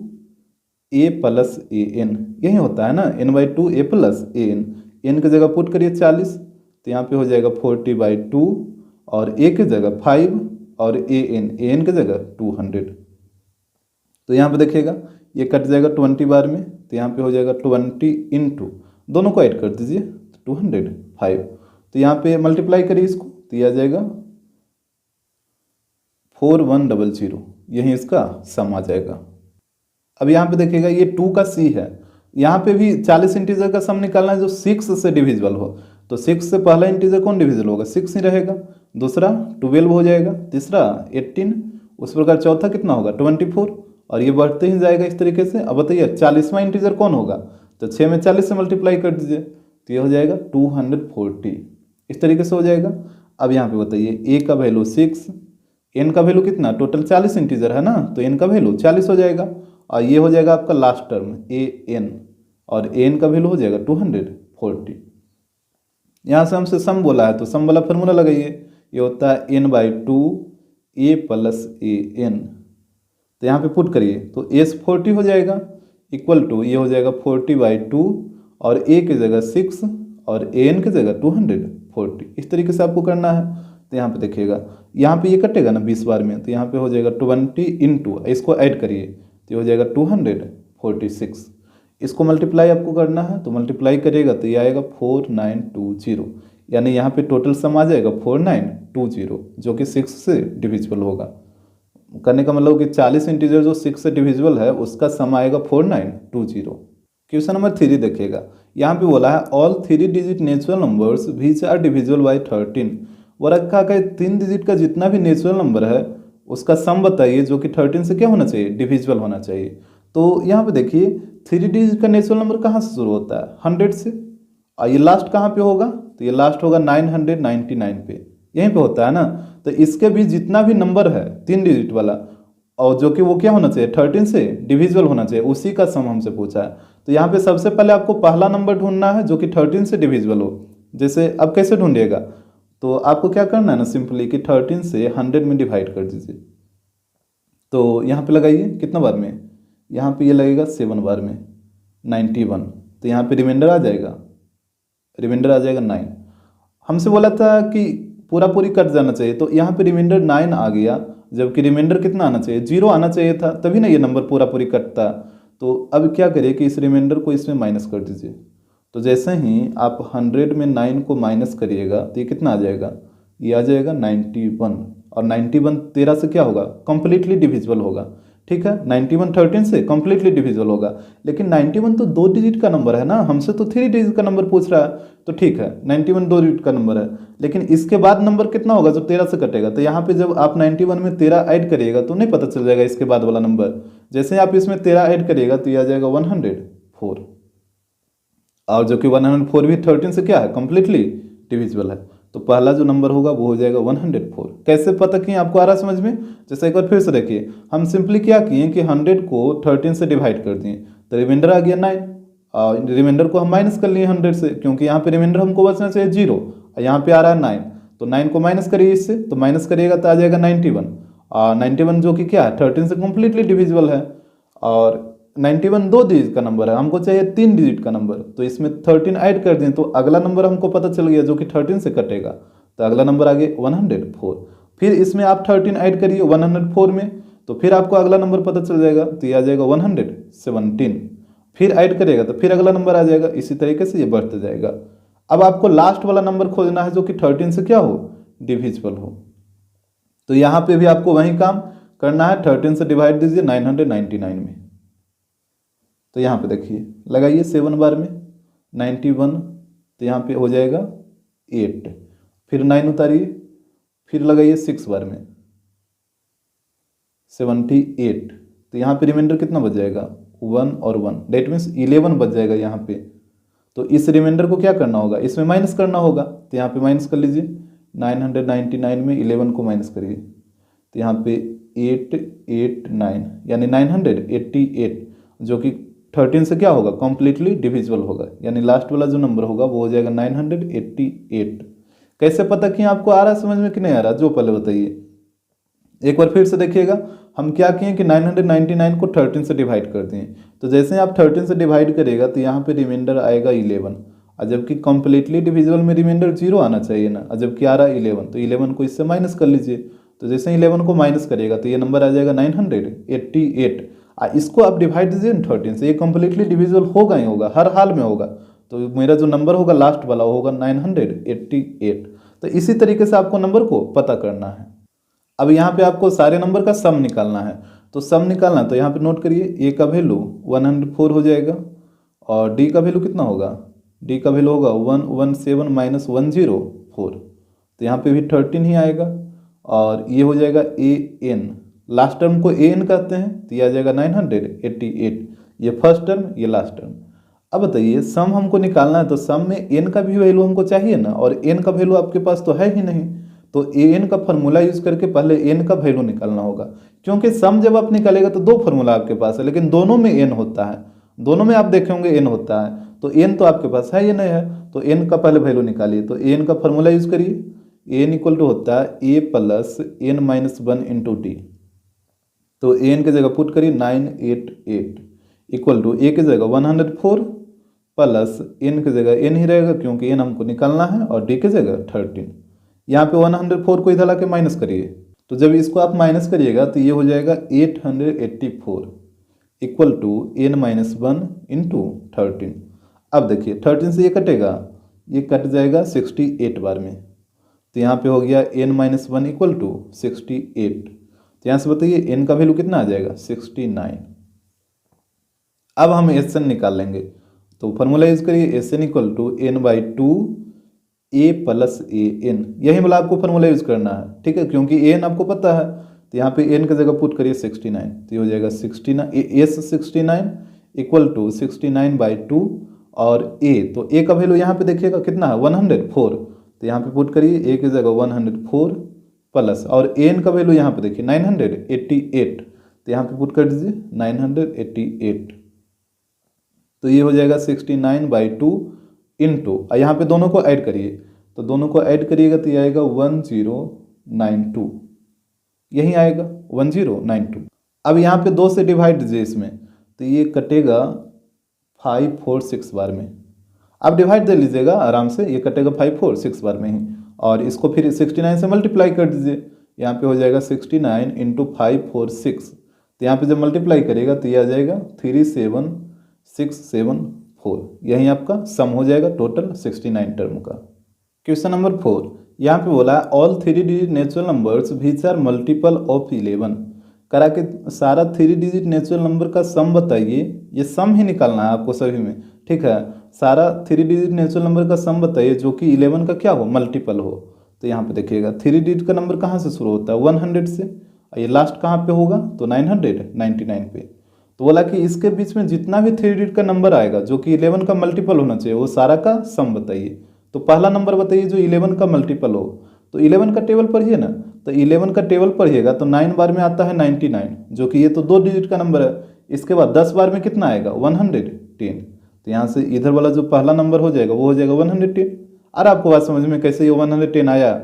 A plus a n, यही होता है ना, n/2 A plus a N. N की जगह पुट करिए 40, तो यहाँ पे हो जाएगा 40/2, और ए की जगह 5, और ए एन की जगह 200। तो यहाँ पे देखिएगा ये कट जाएगा 20 बार में, तो यहाँ पे हो जाएगा 20 इंटू, दोनों को ऐड कर दीजिए 205। तो यहाँ पे मल्टीप्लाई करिए इसको, तो ये आ जाएगा 4100, यही इसका सम आ जाएगा। अब यहाँ पे देखिएगा ये 2 का सी है, यहाँ पे भी 40 इंटीजर का सम निकालना है जो 6 से डिविजिबल हो। तो 6 से पहला इंटीजर कौन डिविजिबल होगा, 6 ही रहेगा, दूसरा 12 हो जाएगा, तीसरा 18, उस प्रकार चौथा कितना होगा 24, और ये बढ़ते ही जाएगा इस तरीके से। अब बताइए 40वां इंटीजर कौन होगा, तो 6 में 40 से मल्टीप्लाई कर दीजिए, तो ये हो जाएगा 240, इस तरीके से हो जाएगा। अब यहाँ पे बताइए ए का वैल्यू 6, एन का वैल्यू कितना, टोटल 40 इंटीजर है ना, तो एन का वैल्यू 40 हो जाएगा, और ये हो जाएगा आपका लास्ट टर्म ए एन, और ए एन का वैल्यू हो जाएगा 240। यहाँ से हमसे सम बोला है, तो सम वाला फॉर्मूला लगाइए, ये होता है n/2 A plus a n. तो यहाँ पे पुट करिए, तो एस 40 हो जाएगा, इक्वल टू ये हो जाएगा 40/2, और ए की जगह 6, और ए एन की जगह 240। इस तरीके से आपको करना है। तो यहाँ पे देखिएगा, यहाँ पे ये कटेगा ना 20 बार में, तो यहाँ पे हो जाएगा 20 इंटू, इसको ऐड करिए, तो ये हो जाएगा 246। इसको मल्टीप्लाई आपको करना है, तो मल्टीप्लाई करिएगा तो ये आएगा 4920, यानी यहाँ पे टोटल सम आ जाएगा 4920, जो कि 6 से डिविजिबल होगा। करने का मतलब कि 40 इंटीजर जो 6 से डिविजिबल है उसका सम आएगा 4920। क्वेश्चन नंबर 3 देखिएगा, यहाँ पे बोला है all 3 digit natural numbers which are divisible by 13। वो रखा है 3 डिजिट का जितना भी नेचुरल नंबर है उसका सम बताइए जो कि 13 से क्या होना चाहिए, डिविजिबल होना चाहिए। तो यहाँ पे देखिए 3 डिजिट का नेचुरल नंबर कहाँ से शुरू होता है, 100 से, और ये लास्ट कहाँ पे होगा, तो ये लास्ट होगा 999 पे, यहीं पे होता है ना। तो इसके भी जितना भी नंबर है 3 डिजिट वाला, और जो कि वो क्या होना चाहिए 13 से डिविजिबल होना चाहिए, उसी का सम हमसे पूछा है। तो यहाँ पे सबसे पहले आपको पहला नंबर ढूंढना है जो कि 13 से डिविजिबल हो। जैसे अब कैसे ढूंढिएगा, तो आपको क्या करना है ना, सिंपली कि 13 से 100 में डिवाइड कर दीजिए। तो यहाँ पे लगाइए कितना बार में, यहाँ पे ये लगेगा 7 बार में 91। तो यहाँ पे रिमाइंडर आ जाएगा 9। हमसे बोला था कि पूरा पूरी कट जाना चाहिए, तो यहाँ पे रिमाइंडर 9 आ गया, जबकि रिमाइंडर कितना आना चाहिए, 0 आना चाहिए था, तभी ना ये नंबर पूरा पूरी कटता। तो अब क्या करिए कि इस रिमाइंडर को इसमें माइनस कर दीजिए। तो जैसे ही आप 100 में 9 को माइनस करिएगा तो ये कितना आ जाएगा, ये आ जाएगा 91, और 91 13 से क्या होगा, कंप्लीटली डिविजिबल होगा। ठीक है, 91 13 से कंप्लीटली डिविजिबल होगा, लेकिन 91 तो 2 डिजिट का नंबर है ना, हमसे तो 3 डिजिट का नंबर पूछ रहा है। तो ठीक है 91 2 डिजिट का नंबर है, लेकिन इसके बाद नंबर कितना होगा जो 13 से कटेगा। तो यहाँ पे जब आप 91 में 13 ऐड करिएगा तो नहीं पता चल जाएगा इसके बाद वाला नंबर। जैसे आप इसमें 13 ऐड करिएगा तो ये आ जाएगा 104, और जो कि 104 भी 13 से क्या है, कंप्लीटली डिविजिबल है। तो पहला जो नंबर होगा वो हो जाएगा 104। कैसे पता किए, आपको आ रहा समझ में। जैसे एक बार फिर से देखिए, हम सिंपली क्या किए कि 100 को 13 से डिवाइड कर दिए, तो रिमाइंडर आ गया 9, और रिमाइंडर को हम माइनस कर लिए 100 से, क्योंकि यहाँ पे रिमाइंडर हमको बचना चाहिए 0, और यहाँ पे आ रहा है 9। तो 9 को माइनस करिए इससे, तो माइनस करिएगा तो आ जाएगा 91, और 91 जो कि क्या है 13 से कम्प्लीटली डिविजिबल है। और 91 2 डिजिट का नंबर है, हमको चाहिए 3 डिजिट का नंबर, तो इसमें 13 ऐड कर दें तो अगला नंबर हमको पता चल गया जो कि 13 से कटेगा। तो अगला नंबर आ गया 104। फिर इसमें आप 13 ऐड करिए 104 में, तो फिर आपको अगला नंबर पता चल जाएगा, तो ये आ जाएगा 117। फिर ऐड करेगा तो फिर अगला नंबर आ जाएगा, इसी तरीके से ये बढ़ते जाएगा। अब आपको लास्ट वाला नंबर खोजना है जो कि 13 से क्या हो, डिविजिबल हो। तो यहाँ पे भी आपको वही काम करना है, 13 से डिवाइड दीजिए 999 में। तो यहाँ पे देखिए लगाइए 7 बार में 91, तो यहाँ पे हो जाएगा 8, फिर 9 उतारिए, फिर लगाइए 6 बार में 78, तो यहाँ पे रिमाइंडर कितना बच जाएगा 1 और 1, डेट मीन्स 11 बच जाएगा यहाँ पे। तो इस रिमाइंडर को क्या करना होगा, इसमें माइनस करना होगा। तो यहाँ पे माइनस कर लीजिए, 999 में 11 को माइनस करिए, तो यहाँ पे 889 यानी 988, जो कि 13 से क्या होगा, कम्प्लीटली डिविजिबल होगा, यानी लास्ट वाला जो नंबर होगा वो हो जाएगा 988। कैसे पता किए, आपको आ रहा है समझ में कि नहीं आ रहा, जो पहले बताइए। एक बार फिर से देखिएगा, हम क्या किए कि 999 को 13 से डिवाइड कर दिए। तो जैसे आप 13 से डिवाइड करेगा तो यहाँ पे रिमाइंडर आएगा 11, और जबकि कम्प्लीटली डिविजिबल में रिमाइंडर 0 आना चाहिए ना, और जबकि आ रहा है 11, तो 11 को इससे माइनस कर लीजिए। तो जैसे 11 को माइनस करिएगा तो ये नंबर आ जाएगा 988, इसको आप डिवाइड दीजिए 13 से, ये कम्प्लीटली डिविजिबल होगा ही होगा, हर हाल में होगा। तो मेरा जो नंबर होगा लास्ट वाला वो होगा 988। तो इसी तरीके से आपको नंबर को पता करना है। अब यहाँ पे आपको सारे नंबर का सम निकालना है। तो सम निकालना, तो यहाँ पे नोट करिए, ए का वैल्यू 104 हो जाएगा, और डी का वैल्यू कितना होगा, डी का वैल्यू होगा 117 माइनस 104, तो यहाँ पे भी 13 ही आएगा, और ये हो जाएगा ए एन, लास्ट टर्म को ए एन कहते हैं, तो ये आ जाएगा 988, ये फर्स्ट टर्म, ये लास्ट टर्म। अब बताइए सम हमको निकालना है, तो सम में एन का भी वैल्यू हमको चाहिए ना, और एन का वैल्यू आपके पास तो है ही नहीं। तो ए एन का फॉर्मूला यूज करके पहले एन का वैल्यू निकालना होगा, क्योंकि सम जब आप निकालेगा तो दो फॉर्मूला आपके पास है, लेकिन दोनों में एन होता है, दोनों में आप देखे होंगे एन होता है, तो एन तो आपके पास है, ये नहीं है, तो एन का पहले वैल्यू निकालिए। तो एन का फॉर्मूला यूज करिए, एन इक्वल टू होता है A plus N minus 1 into D. तो एन की जगह पुट करिए 988 इक्वल टू ए की जगह 104 प्लस एन की जगह एन ही रहेगा, क्योंकि एन हमको निकालना है, और डी की जगह 13। यहाँ पे 104 को इधर लाके माइनस करिए, तो जब इसको आप माइनस करिएगा तो ये हो जाएगा 884 equal to n minus 1 into 13। अब देखिए 13 से ये कटेगा, ये कट जाएगा 68 बार में, तो यहाँ पे हो गया एन माइनस 1 इक्वल टू 68। तो यहाँ से बताइए एन का वैल्यू कितना आ जाएगा, 69। अब हम एस एन निकाल लेंगे, तो फॉर्मूला यूज करिए, S n equal to n by 2 a plus a n, यही वाला आपको फॉर्मूला यूज करना है, ठीक है, क्योंकि ए एन आपको पता है। तो यहाँ पे एन की जगह पुट करिए 69, तो ये हो जाएगा 69 एस 69 इक्वल टू 69 बाई 2, और ए, तो ए का वैल्यू यहाँ पे देखिएगा कितना है 104, तो यहाँ पे पुट करिए ए की जगह 104 प्लस, और एन का वैल्यू यहाँ पे देखिए 988, तो यहाँ पे पुट कर दीजिए 988, तो ये हो जाएगा 69 बाई 2 इंटू, यहाँ पे दोनों को ऐड करिए, तो दोनों को ऐड करिएगा तो ये आएगा 1092, यही आएगा 1092। अब यहाँ पे 2 से डिवाइड दीजिए इसमें, तो ये कटेगा 546 बार में, आप डिवाइड दे लीजिएगा आराम से, ये कटेगा 546 बार में ही, और इसको फिर 69 से मल्टीप्लाई कर दीजिए, यहाँ पे हो जाएगा 69 इंटू 546, तो यहाँ पे जब मल्टीप्लाई करेगा तो ये आ जाएगा 37674, यही आपका सम हो जाएगा टोटल 69 टर्म का। क्वेश्चन नंबर 4, यहाँ पे बोला all 3 digit natural numbers which are multiple of 11, करा के सारा 3 डिजिट नेचुरल नंबर का सम बताइए, ये सम ही निकालना है आपको सभी में, ठीक है, सारा 3 डिजिट नेचुरल नंबर का सम बताइए जो कि 11 का क्या हो, मल्टीपल हो। तो यहाँ पे देखिएगा 3 डिजिट का नंबर कहाँ से शुरू होता है, 100 से, और ये लास्ट कहाँ पे होगा, तो 999 पे। तो बोला कि इसके बीच में जितना भी 3 डिजिट का नंबर आएगा जो कि 11 का मल्टीपल होना चाहिए, वो सारा का सम बताइए। तो पहला नंबर बताइए जो 11 का मल्टीपल हो, तो 11 का टेबल पढ़िए ना, तो 11 का टेबल पढ़िएगा तो 9 बार में आता है 99, जो कि ये तो 2 डिजिट का नंबर है। इसके बाद 10 बार में कितना आएगा, 110, तो यहाँ से इधर वाला जो पहला नंबर हो जाएगा वो हो जाएगा 110। अरे आपको बात समझ में कैसे ये 110 आया,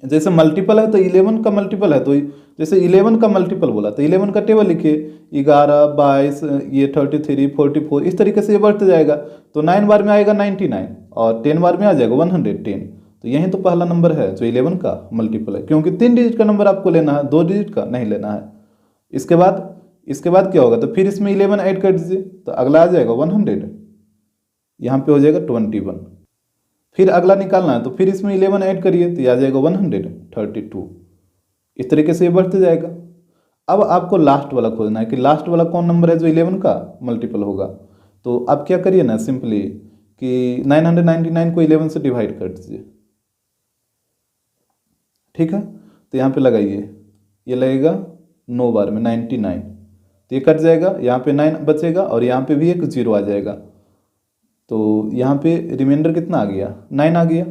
जैसे मल्टीपल है तो 11 का मल्टीपल है, तो जैसे 11 का मल्टीपल बोला तो 11 का टेबल लिखिए, 11, 22, ये 33, 44, इस तरीके से ये बढ़ते जाएगा। तो 9 बार में आएगा 99, और 10 बार में आ जाएगा 110, तो यही तो पहला नंबर है जो 11 का मल्टीपल है, क्योंकि 3 डिजिट का नंबर आपको लेना है, 2 डिजिट का नहीं लेना है। इसके बाद क्या होगा, तो फिर इसमें 11 ऐड कर दीजिए, तो अगला आ जाएगा 100, यहाँ पे हो जाएगा 21। फिर अगला निकालना है तो फिर इसमें 11 ऐड करिए तो ये आ जाएगा 132। इस तरीके से ये बढ़ते जाएगा। अब आपको लास्ट वाला खोजना है कि लास्ट वाला कौन नंबर है जो 11 का मल्टीपल होगा। तो आप क्या करिए ना, सिंपली कि 999 को 11 से डिवाइड कर दीजिए, ठीक है। तो यहाँ पे लगाइए, ये लगेगा 9 बार में 99, तो ये कट जाएगा, यहाँ पे 9 बचेगा और यहाँ पे भी एक 0 आ जाएगा। तो यहाँ पे रिमाइंडर कितना आ गया, 9 आ गया।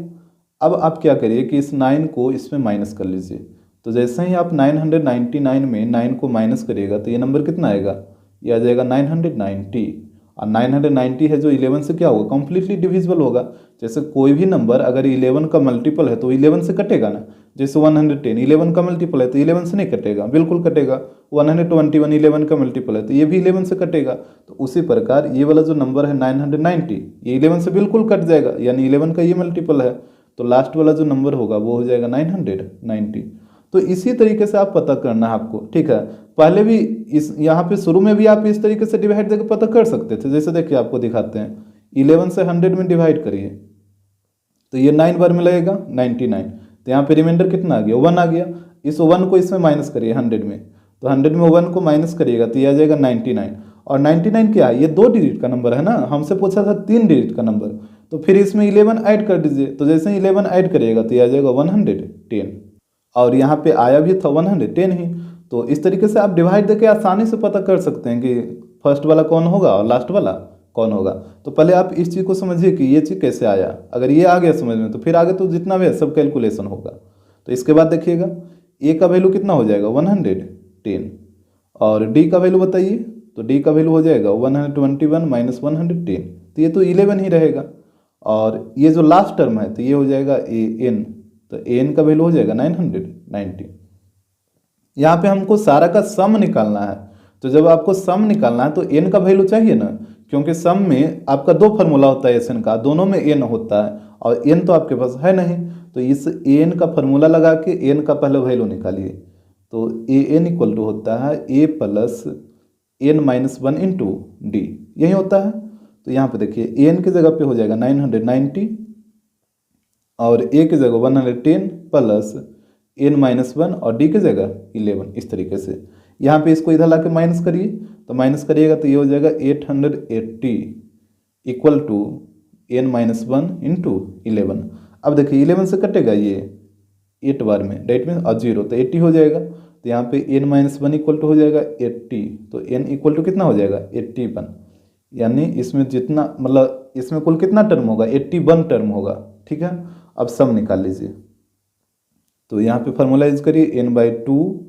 अब आप क्या करिए कि इस 9 को इसमें माइनस कर लीजिए। तो जैसे ही आप 999 में 9 को माइनस करिएगा तो ये नंबर कितना आएगा, ये आ जाएगा 990। और 990 है जो 11 से क्या होगा, कम्प्लीटली डिविजिबल होगा। जैसे कोई भी नंबर अगर 11 का मल्टीपल है तो 11 से कटेगा ना। जैसे 110 11 का मल्टीपल है तो 11 से नहीं कटेगा, बिल्कुल कटेगा। 121 11 का मल्टीपल है तो ये भी 11 से कटेगा। तो उसी प्रकार ये वाला जो नंबर है 990 ये 11 से बिल्कुल कट जाएगा, यानी 11 का ये मल्टीपल है। तो लास्ट वाला जो नंबर होगा वो हो जाएगा 990। तो इसी तरीके से आप पता करना है आपको, ठीक है। पहले भी इस यहाँ पे शुरू में भी आप इस तरीके से डिवाइड देकर पता कर सकते थे। जैसे देखिए आपको दिखाते हैं, 11 से 100 में डिवाइड करिए तो ये 9 बार में लगेगा 99। तो यहाँ पे रिमाइंडर कितना आ गया, 1 आ गया। इस 1 को इसमें माइनस करिए 100 में, तो 100 में 1 को माइनस करिएगा तो ये आ जाएगा 99। और 99 क्या है, ये 2 डिजिट का नंबर है ना, हमसे पूछा था 3 डिजिट का नंबर। तो फिर इसमें 11 ऐड कर दीजिए, तो जैसे ही 11 ऐड करिएगा तो ये आ जाएगा 110। और यहाँ पे आया भी था 110 ही। तो इस तरीके से आप डिवाइड देके आसानी से पता कर सकते हैं कि फर्स्ट वाला कौन होगा और लास्ट वाला कौन होगा। तो पहले आप इस चीज़ को समझिए कि ये चीज़ कैसे आया। अगर ये आ गया समझ में तो फिर आगे तो जितना भी है सब कैलकुलेशन होगा। तो इसके बाद देखिएगा ए का वैल्यू कितना हो जाएगा 110, और डी का वैल्यू बताइए। तो डी का वैल्यू हो जाएगा 121 माइनस 110, तो ये तो 11 ही रहेगा। और ये जो लास्ट टर्म है तो ये हो जाएगा ए एन, तो ए एन का वैल्यू हो जाएगा 990। यहाँ पे हमको सारा का सम निकालना है। तो जब आपको सम निकालना है तो एन का वैल्यू चाहिए ना, क्योंकि सम में आपका 2 फार्मूला होता है एस एन का, दोनों में एन होता है और एन तो आपके पास है नहीं। तो इस एन का फार्मूला लगा के एन का पहले वैल्यू निकालिए। तो ए एन इक्वल टू होता है A plus N minus 1 into D, यही होता है। तो यहाँ पे देखिए एन की जगह पे हो जाएगा 990 और ए की जगह 110 प्लस एन माइनस 1 और डी की जगह 11, इस तरीके से। यहाँ पे इसको इधर ला के माइनस करिए, तो माइनस करिएगा तो ये हो जाएगा 880 equal to n minus 1 into 11। अब देखिए 11 से कटेगा ये 8 बार में, डेट में और 0 तो 80 हो जाएगा। तो यहाँ पे एन माइनस 1 इक्वल टू हो जाएगा 80, तो एन इक्वल टू कितना हो जाएगा 81। यानी इसमें जितना मतलब इसमें कुल कितना टर्म होगा 81 टर्म होगा, ठीक है। अब सम निकाल लीजिए। तो यहाँ पे फार्मूला यूज करिए n/2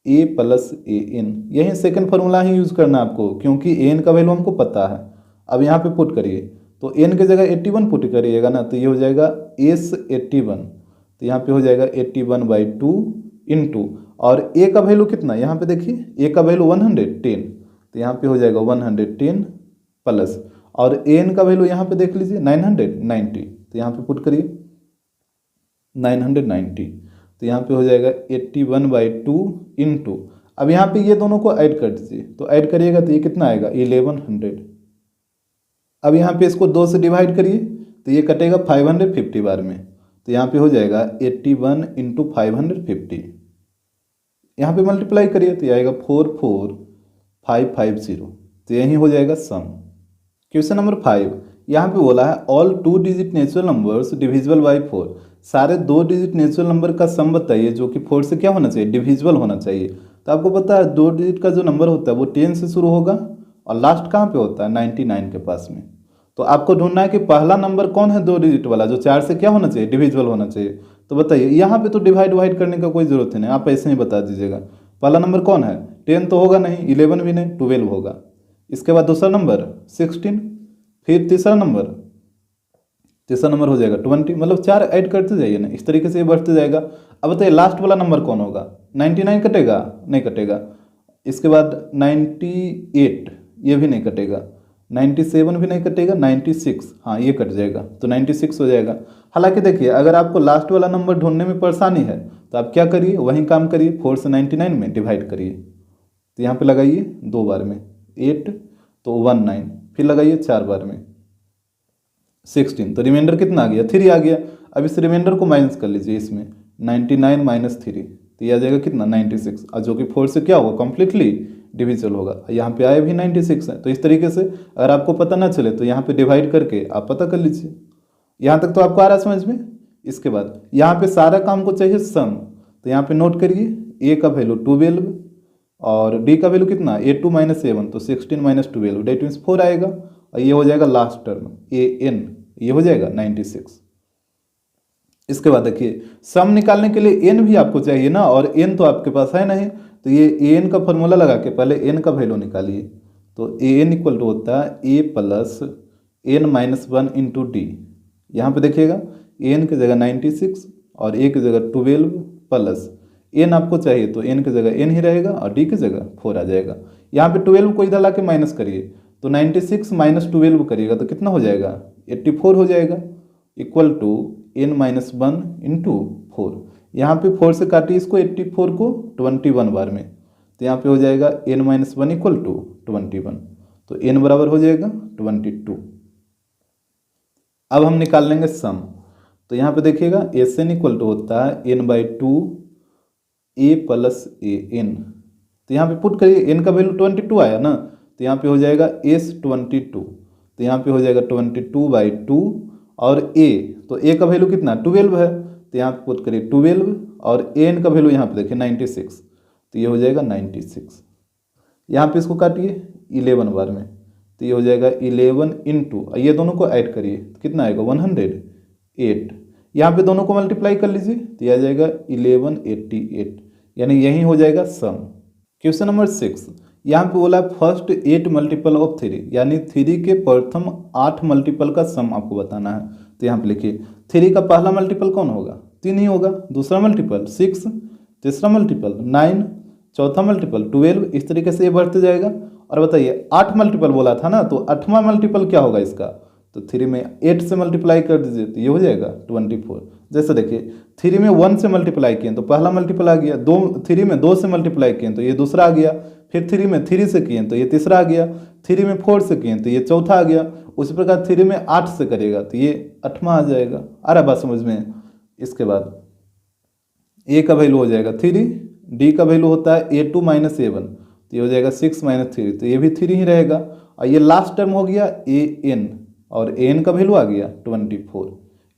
A plus a n, यही सेकेंड फार्मूला ही यूज करना है आपको, क्योंकि एन का वैल्यू हमको पता है। अब यहाँ पे पुट करिए, तो एन की जगह 81 पुट करिएगा ना, तो ये हो जाएगा S81। तो यहाँ पे हो जाएगा 81/2 इंटू, और ए का वैल्यू कितना, यहाँ पे देखिए ए का वैल्यू 110, तो यहाँ पे हो जाएगा 110 प्लस, और एन का वैल्यू यहाँ पे देख लीजिए 990, तो यहाँ पे पुट करिए 990। तो यहाँ पे हो जाएगा 81/2 इंटू, अब यहाँ पे ये दोनों को ऐड कर दीजिए। तो ऐड करिएगा तो ये कितना आएगा 1100। अब यहाँ पे इसको 2 से डिवाइड करिए तो ये कटेगा 550 बार में। तो यहाँ पे हो जाएगा 81 इंटू 550, यहाँ पे मल्टीप्लाई करिए तो ये आएगा 44550। तो यही हो जाएगा सम। क्वेश्चन नंबर 5 यहाँ पे बोला है all 2 digit natural numbers divisible by 4। सारे 2 डिजिट नेचुरल नंबर का सम बताइए जो कि 4 से क्या होना चाहिए, डिविजिबल होना चाहिए। तो आपको पता है 2 डिजिट का जो नंबर होता है वो 10 से शुरू होगा और लास्ट कहाँ पे होता है 99 के पास में। तो आपको ढूंढना है कि पहला नंबर कौन है 2 डिजिट वाला जो 4 से क्या होना चाहिए, डिविजिबल होना चाहिए। तो बताइए, यहाँ पे तो डिवाइड करने का कोई जरूरत नहीं, आप ऐसे ही बता दीजिएगा। पहला नंबर कौन है, 10 तो होगा नहीं, 11 भी नहीं, 12 होगा। इसके बाद दूसरा नंबर 16, फिर तीसरा नंबर हो जाएगा 20, मतलब 4 ऐड करते जाइए ना, इस तरीके से ये बढ़ते जाएगा। अब बताइए लास्ट वाला नंबर कौन होगा, 99 कटेगा, नहीं कटेगा। इसके बाद 98, ये भी नहीं कटेगा। 97 भी नहीं कटेगा। 96, हाँ ये कट जाएगा, तो 96 हो जाएगा। हालांकि देखिए अगर आपको लास्ट वाला नंबर ढूंढने में परेशानी है तो आप क्या करिए, वही काम करिए, 4 से 99 में डिवाइड करिए। तो यहाँ पे लगाइए 2 बार में 8 तो 19, फिर लगाइए 4 बार में 16, तो रिमाइंडर कितना आ गया 3 आ गया। अब इस रिमाइंडर को माइनस कर लीजिए, इसमें 99 माइनस 3, तो ये आ जाएगा कितना 96, और जो कि 4 से क्या होगा कम्प्लीटली डिविजिबल होगा। यहाँ पे आया भी 96 है। तो इस तरीके से अगर आपको पता ना चले तो यहाँ पे डिवाइड करके आप पता कर लीजिए। यहाँ तक तो आपको आ रहा है समझ में। इसके बाद यहाँ पे सारा काम को चाहिए सम, तो यहाँ पे नोट करिए ए का वैल्यू 12 और डी का वैल्यू कितना 82 माइनस 7, तो 16 माइनस 12 डेट मीन्स 4 आएगा। और ये हो जाएगा लास्ट टर्म ए एन, ये हो जाएगा 96। इसके बाद देखिए सम निकालने के लिए एन भी आपको चाहिए ना, और एन तो आपके पास है नहीं, तो ये ए एन का फॉर्मूला लगा के पहले एन का वैल्यू निकालिए। तो ए एन इक्वल टू होता है A plus N minus one into D. यहाँ पर देखिएगा एन की जगह 96 और ए की जगह 12 प्लस एन आपको चाहिए तो एन की जगह एन ही रहेगा और डी की जगह 4 आ जाएगा। यहाँ पे 12 को इधर ला के माइनस करिए, तो 96 माइनस 12 करिएगा तो कितना हो जाएगा 84 हो जाएगा, equal to n minus one into 4। यहाँ पे 4 से काटिए इसको 84 को 21 बार में, तो यहाँ पे हो जाएगा n minus one equal to 21, तो एन बराबर हो जाएगा 22। अब हम निकाल लेंगे सम। तो यहाँ पे देखिएगा एस एन इक्वल टू होता है n by two a plus a n. तो यहाँ पे पुट करिए, एन का वैल्यू 22 आया ना, तो यहाँ पे हो जाएगा एस 22, तो यहाँ पे हो जाएगा 22/2 और ए, तो ए का वैल्यू कितना 12 है, तो यहाँ पे पुट करिए 12 और एन का वैल्यू यहाँ पे देखिए 96, तो ये हो जाएगा 96। यहाँ पे इसको काटिए 11 बार में, तो ये हो जाएगा 11 इंटू, ये दोनों को ऐड करिए तो कितना आएगा 108। यहाँ पे दोनों को मल्टीप्लाई कर लीजिए तो यह आ जाएगा 1188, यानी यही हो जाएगा सम। क्वेश्चन नंबर 6, यहाँ पे बोला फर्स्ट 8 मल्टीपल ऑफ 3, यानी 3 के प्रथम 8 मल्टीपल का सम आपको बताना है। तो यहाँ पे लिखिए 3 का पहला मल्टीपल कौन होगा 3 ही होगा, दूसरा मल्टीपल 6, तीसरा मल्टीपल 9, चौथा मल्टीपल 12, इस तरीके से ये बढ़ते जाएगा। और बताइए 8 मल्टीपल बोला था ना, तो 8वां मल्टीपल क्या होगा इसका, तो 3 में 8 से मल्टीप्लाई कर दीजिए तो ये हो जाएगा 24। जैसे देखिए 3 में 1 से मल्टीप्लाई किए तो पहला मल्टीपल आ गया, 3 में 2 से मल्टीप्लाई किए तो ये दूसरा आ गया, फिर 3 में 3 से किए तो ये तीसरा आ गया, 3 में 4 से किए तो ये चौथा आ गया, उसी प्रकार 3 में 8 से करेगा तो ये 8वां आ जाएगा। आ रहा बात समझ में। इसके बाद ए का वैल्यू हो जाएगा 3, डी का वैल्यू होता है A2 माइनस A1, तो ये हो जाएगा 6 माइनस 3, तो ये भी 3 ही रहेगा। और ये लास्ट टर्म हो गया AN, और एन का वैल्यू आ गया 24।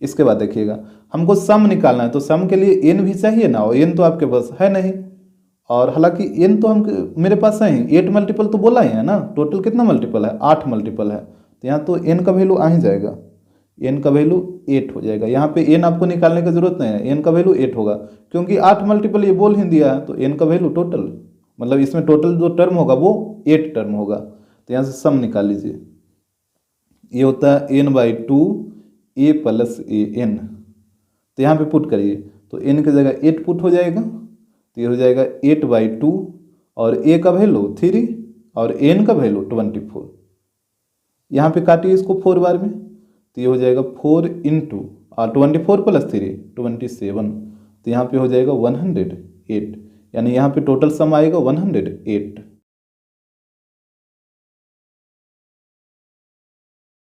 इसके बाद देखिएगा हमको सम निकालना है, तो सम के लिए एन भी चाहिए ना, और एन तो आपके पास है नहीं, और हालांकि एन तो हम मेरे पास है ही, 8 मल्टीपल तो बोला ही है ना, टोटल कितना मल्टीपल है 8 मल्टीपल है, तो यहाँ तो एन का वैल्यू आ ही जाएगा, एन का वैल्यू 8 हो जाएगा। यहाँ पे एन आपको निकालने की जरूरत नहीं है, एन का वैल्यू 8 होगा, क्योंकि 8 मल्टीपल ये बोल ही दिया है, तो एन का वैल्यू टोटल मतलब इसमें टोटल जो टर्म होगा वो 8 टर्म होगा। तो यहाँ से सम निकाल लीजिए, ये होता है n/2 a plus a n. तो यहाँ पे पुट करिए तो n की जगह 8 पुट हो जाएगा, तो ये हो जाएगा 8/2 और a का वैल्यू 3 और n का वैल्यू 24। यहाँ पे काटिए इसको 4 बार में, तो ये हो जाएगा 4 इंटू 24 प्लस 3 27, तो यहाँ पे हो जाएगा 108, यानी यहाँ पे टोटल सम आएगा 108।